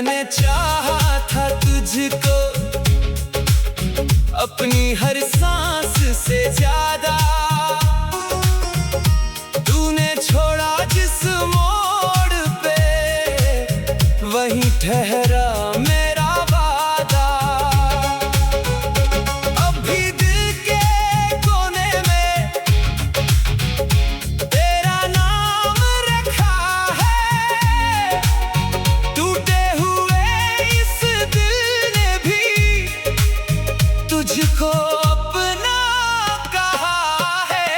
मैंने चाहा था तुझको अपनी हर सांस से ज्यादा, तूने छोड़ा जिस मोड़ पे वहीं ठहरा मेरा वादा। अब भी दिल के कोने में तेरा नाम रखा है, टूटे हुए इस दिल ने भी तुझको अपना कहा है।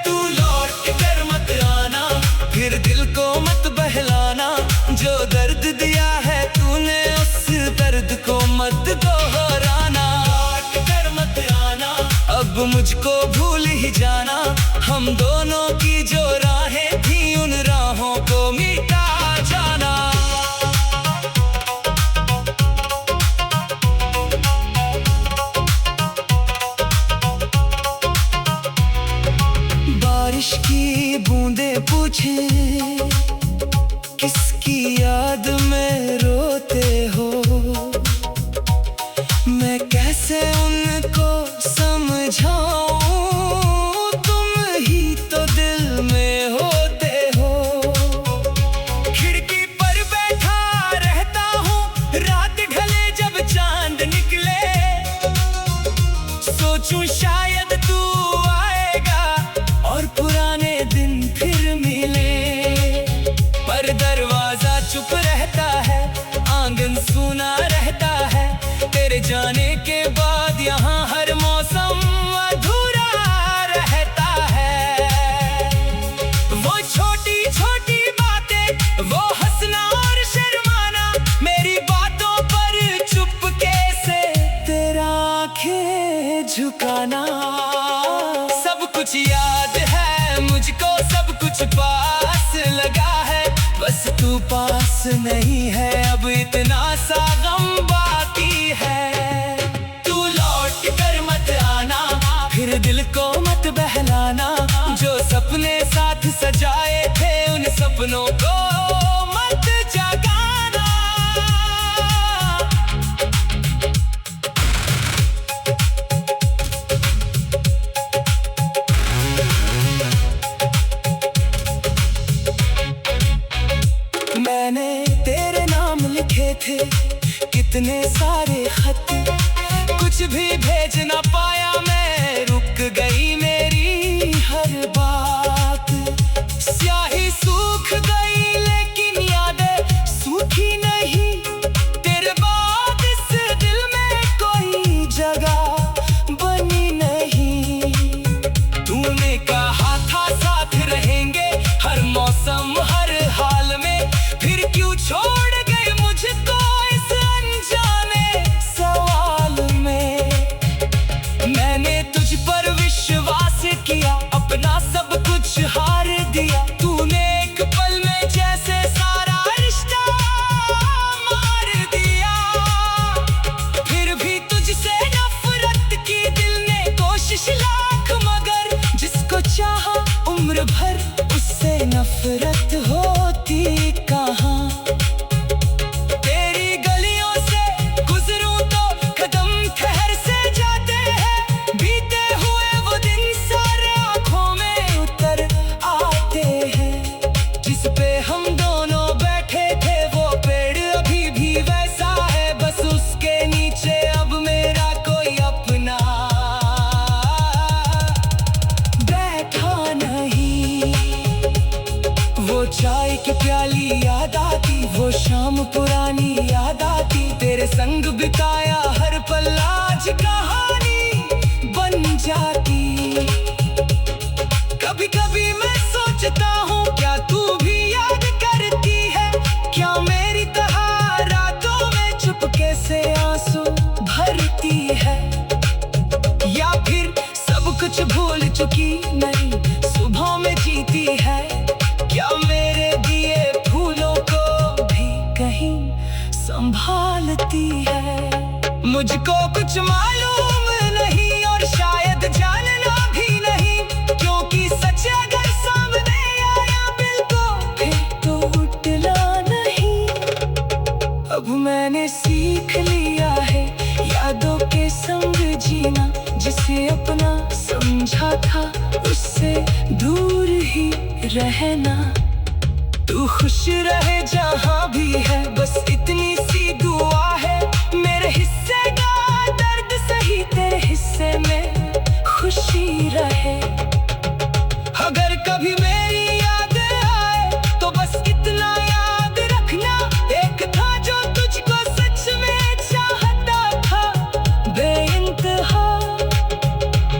तू लौट कर मत आना, फिर दिल को मत बहलाना, जो दर्द दिया है तूने उस दर्द को मत दोहराना। लौट कर मत आना, अब मुझको भूल ही जाना, हम दोनों की जो राहें थी उन राहों को मिटा जाना। बारिश की बूंदें पूछे किसकी याद में रोते हो, मैं कैसे उनको समझाऊं, तुम ही तो दिल में होते हो। खिड़की पर बैठा रहता हूँ, रात ढले जब चांद निकले, सोचूं शायद तू आएगा और पुराने दिन फिर मिले। पर दरवाजा चुप रहता है, आंगन सूना रहता है, तेरे जाने के बाद यहाँ हर मौसम अधूरा रहता है। वो छोटी छोटी बातें, वो हंसना और शर्माना, मेरी बातों पर चुपके से तेरा आंखें झुकाना। सब कुछ याद है मुझको, सब कुछ पास लगा है, बस तू पास नहीं है, अब इतना सा गम बाकी है। तू लौट कर मत आना, फिर दिल को मत बहलाना, जो सपने साथ सजाए थे उन सपनों को मत जगाना। मैंने तेरे नाम लिखे थे कितने सारे खत, कुछ भी भेज ना पाया मैं, रुक गई मेरी हर बात। स्याही सूख गई लेकिन यादें सूखी नहीं, तेरे बाद इस दिल में कोई जगह बनी नहीं। तूने कहा था साथ रहेंगे हर मौसम हर हाल में, फिर क्यों छोड़ गए मुझको इस अनजाने सवाल में। मैंने तुझ पर विश्वास किया, अपना सब कुछ हार दिया, तूने एक पल में जैसे सारा रिश्ता मार दिया। फिर भी तुझसे नफरत की दिल ने कोशिश लाख, मगर जिसको चाहा उम्र भर उससे नफरत होती कहाँ। तेरी गलियों से गुजरूं तो कदम ठहर से जाते हैं, बीते हुए वो दिन सारे आंखों में उतर आते हैं। जिस पे हम दोनों बैठे थे वो पेड़ अभी भी वैसा है, बस उसके नीचे अब मेरा कोई अपना बैठा नहीं। वो चाय की प्याली याद आती, वो शाम पुरानी याद आती, तेरे संग बिताया हर पल आज कहानी बन जाती। कभी कभी मैं सोचता हूँ क्या तू भी याद करती है, क्या मेरी तरह रातों में चुपके से आंसू भरती है, या फिर सब कुछ भूल चुकी नहीं सुबह में जीती है। क्या मेरे दिए फूलों को भी कहीं संभालती है। मुझको कुछ मालूम नहीं और शायद जानना भी नहीं, क्योंकि सच अगर सामने आया बिल्कुल फिर तो उठना नहीं। अब मैंने सीख लिया है यादों के संग जीना, जिसे अपना समझा था उससे दूर ही रहना। तू खुश रहे जहाँ भी है, बस इतनी सी दुआ है। मेरे हिस्से का दर्द सही, तेरे हिस्से में खुशी रहे। अगर कभी मेरी याद आए तो बस इतना याद रखना, एक था जो तुझको सच में चाहता था बेइंतहा।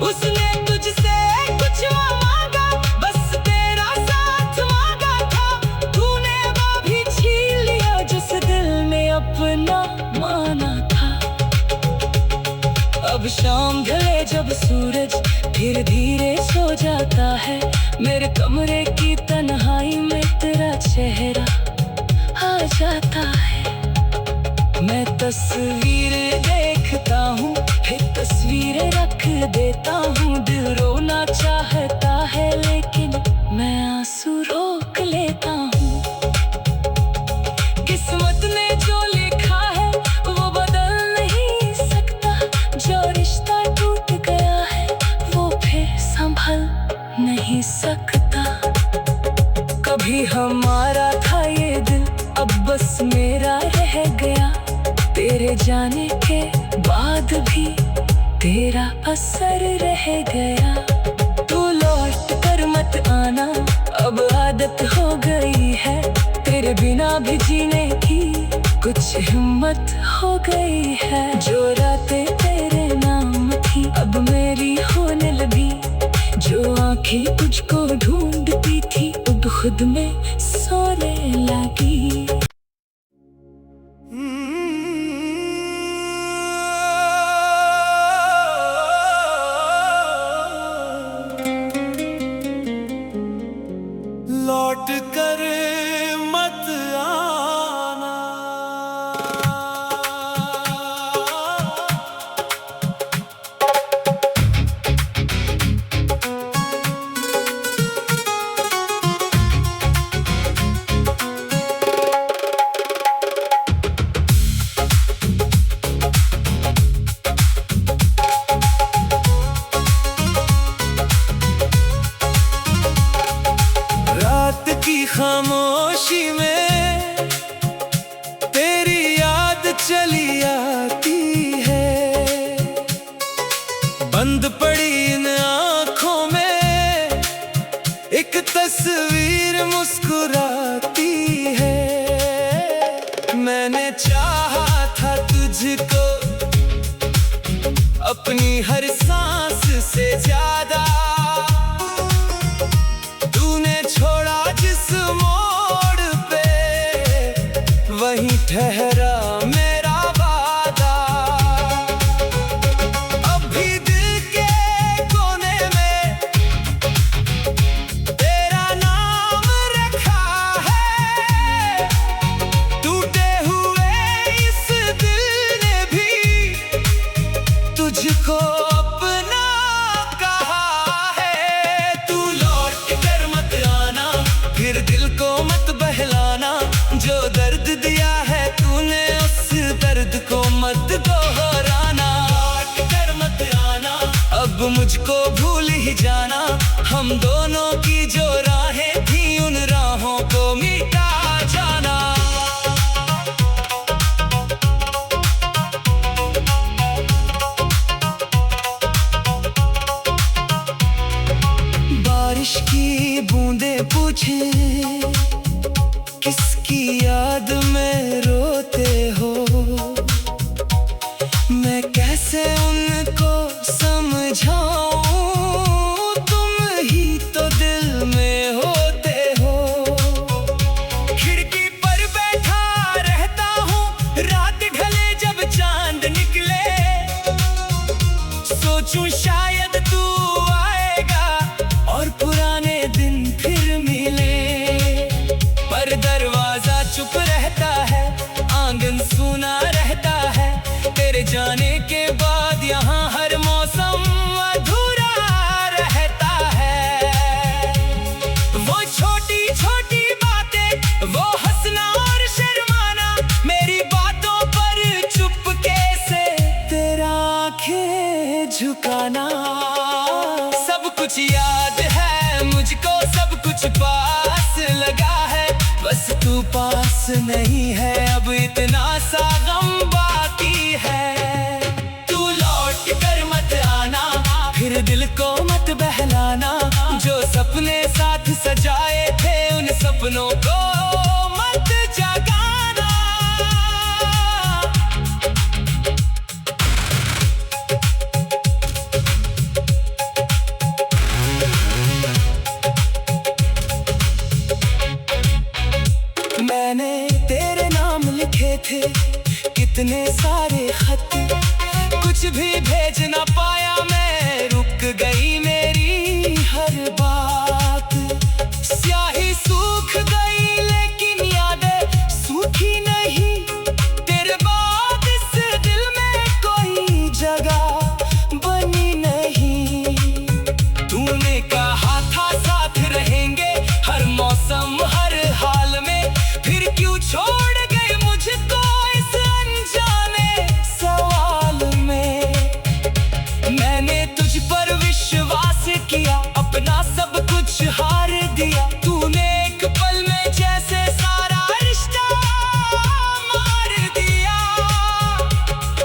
उसने तुझसे कुछ मांगा, बस तेरा साथ मांगा था। तूने वो भी छीन लिया जिस दिल में अपना माना था। अब शाम ढले जब सूरज धीरे धीरे सो जाता है, मेरे कमरे की तन्हाई में तेरा चेहरा आ जाता है। मैं तस्वीर देखता हूँ, फिर तस्वीरें रख देता हूँ। दिल रोना चाहता है लेकिन मैं आंसू रोक लेता हूँ। किस्मत ने जो लिखा है वो बदल नहीं सकता, जो रिश्ता टूट गया है वो फिर संभल नहीं सकता। कभी हमारा था ये दिल, अब बस मेरा रह गया। तेरे जाने के बाद भी तेरा असर रह गया। तू लौट कर मत आना, अब आदत हो गई है। तेरे बिना भी जीने की कुछ हिम्मत हो गई है। जो रातें तेरे नाम थी अब मेरी होने लगी, जो आंखें तुझको ढूंढती थी अब खुद में सोने लगी। लौट कर मत आना, खामोशी में तेरी याद चली आती है। बंद पड़ी इन आँखों में एक तस्वीर मुस्कुराती है। मैंने चाहा था तुझको अपनी हर सांस से ज्यादा, तूने छोड़ा जिस मोड़ पे वहीं ठहरा मेरा वादा। अब भी दिल के कोने में तेरा नाम रखा है। टूटे हुए इस दिल ने भी तुझको अपना कहा है। तू लौट कर मत आना, फिर दिल को मत बहलाना। जो दर्द दिया है तूने उस दर्द को मत दोहराना। लौट कर मत आना, अब मुझको भूल ही जाना। हम दोनों की जो राहें थी उन राहों को मिटा जाना। बारिश की बूंदें पूछे किसकी याद में रोते हो, मैं कैसे उनको समझाऊं। तुम ही तो आना। सब कुछ याद है मुझको, सब कुछ पास लगा है, बस तू पास नहीं है, अब इतना सा गम बाकी है। तू लौट कर मत आना, फिर दिल को मत बहलाना, जो सपने साथ सजाए थे उन सपनों को मत जगाना। मैंने तेरे नाम लिखे थे कितने सारे खत, कुछ भी भेज ना पाया मैं, रुक गई मेरी हर बात। स्याही सूख गई लेकिन यादें सूखी नहीं, तेरे बाद इस दिल में कोई जगह बनी नहीं। तूने कहा था साथ रहेंगे हर मौसम हर हाल में, फिर क्यों छोड़ गए मुझको इस अनजाने सवाल में। मैंने तुझ पर विश्वास किया, अपना सब कुछ हार दिया, तूने एक पल में जैसे सारा रिश्ता मार दिया।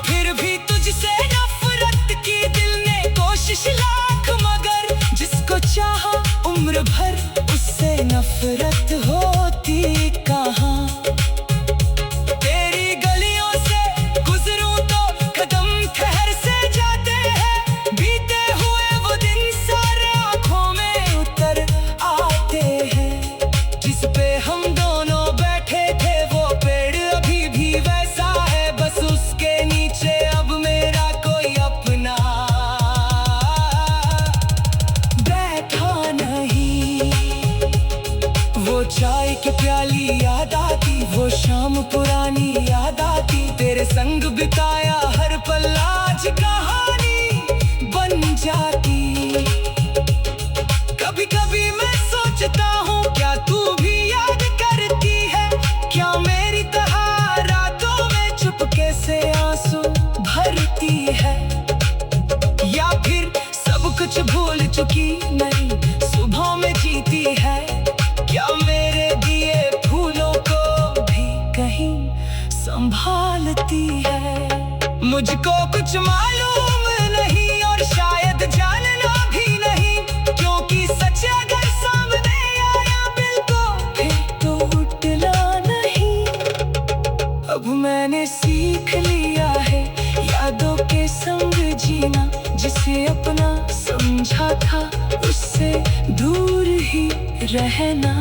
फिर भी तुझसे नफरत की दिल ने कोशिश लाख, मगर जिसको चाहा उम्र भर उससे नफरत होती कहाँ। तेरी गलियों से गुजरूं तो कदम ठहर से जाते हैं, बीते हुए वो दिन सारे आंखों में उतर आते हैं। जिस पे हम दोनों बैठे थे वो पेड़ अभी भी वैसा है, बस उसके नीचे अब मेरा कोई अपना बैठा नहीं। वो चाय की प्याली याद आती, वो शाम पुरानी याद आती, तेरे संग बिताया हर पल आज कहानी बन जाती। कभी कभी मैं सोचता हूँ क्या तू भी याद करती है, क्या मेरी तरह रातों में चुपके से आंसू भरती है, या फिर सब कुछ भूल चुकी नई सुबह में जीती है। क्या मेरे दिए फूलों को भी कहीं संभालती है। मुझको कुछ मालूम नहीं और शायद जानना भी नहीं, क्योंकि सच अगर सामने आया दिल को फिर टूटना नहीं। अब मैंने सीख लिया है यादों के संग जीना, जिसे अपना समझा था उससे दूर ही रहना।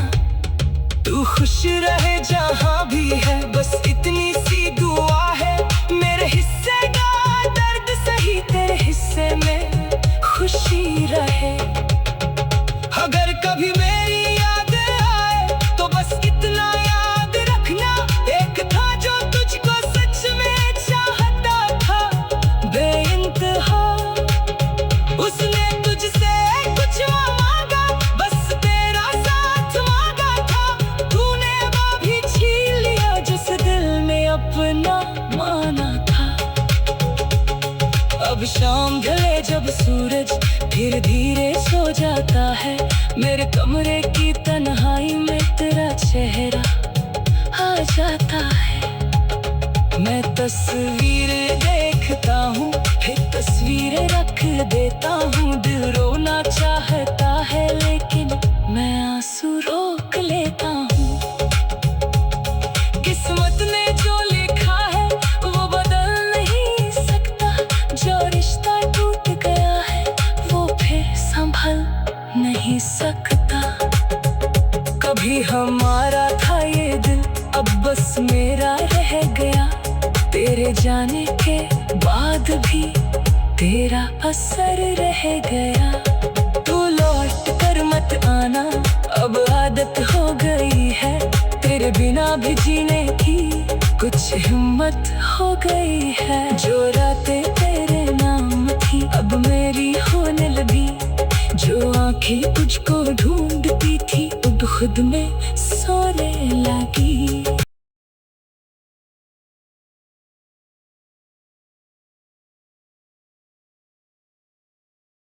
तू खुश रहे जहाँ भी है, बस इतनी सी दुआ है, मेरे हिस्से का दर्द सही तेरे हिस्से में खुशी रहे। अगर कभी मेरी याद आए तो बस इतना याद रखना, एक था जो तुझको सच में चाहता था बेइंतहा, उसने तुझसे कुछ मांगा, बस तेरा साथ मांगा था, तूने वो भी छीन लिया जिस दिल में अपना माना था। अब शाम ढले जब सूरज धीरे धीरे सो जाता है, मेरे कमरे की तन्हाई में तेरा चेहरा आ जाता है। मैं तस्वीर देखता हूँ फिर तस्वीरें रख देता हूँ, दिल रोना चाहता है लेकिन मैं आंसू रोक लेता हूँ। किस्मत ने जो लिखा है वो बदल नहीं सकता, जो रिश्ता टूट गया है वो फिर संभल नहीं सकता। कभी हमारा था ये दिल अब बस मेरा रह गया, तेरे जाने के बाद भी तेरा असर रह गया। तू लौट कर मत आना, अब आदत हो गई है, तेरे बिना भी जीने की कुछ हिम्मत हो गई है। जो रातें तेरे नाम थी अब मेरी होने लगी, जो आंखें तुझको ढूंढती थी अब खुद में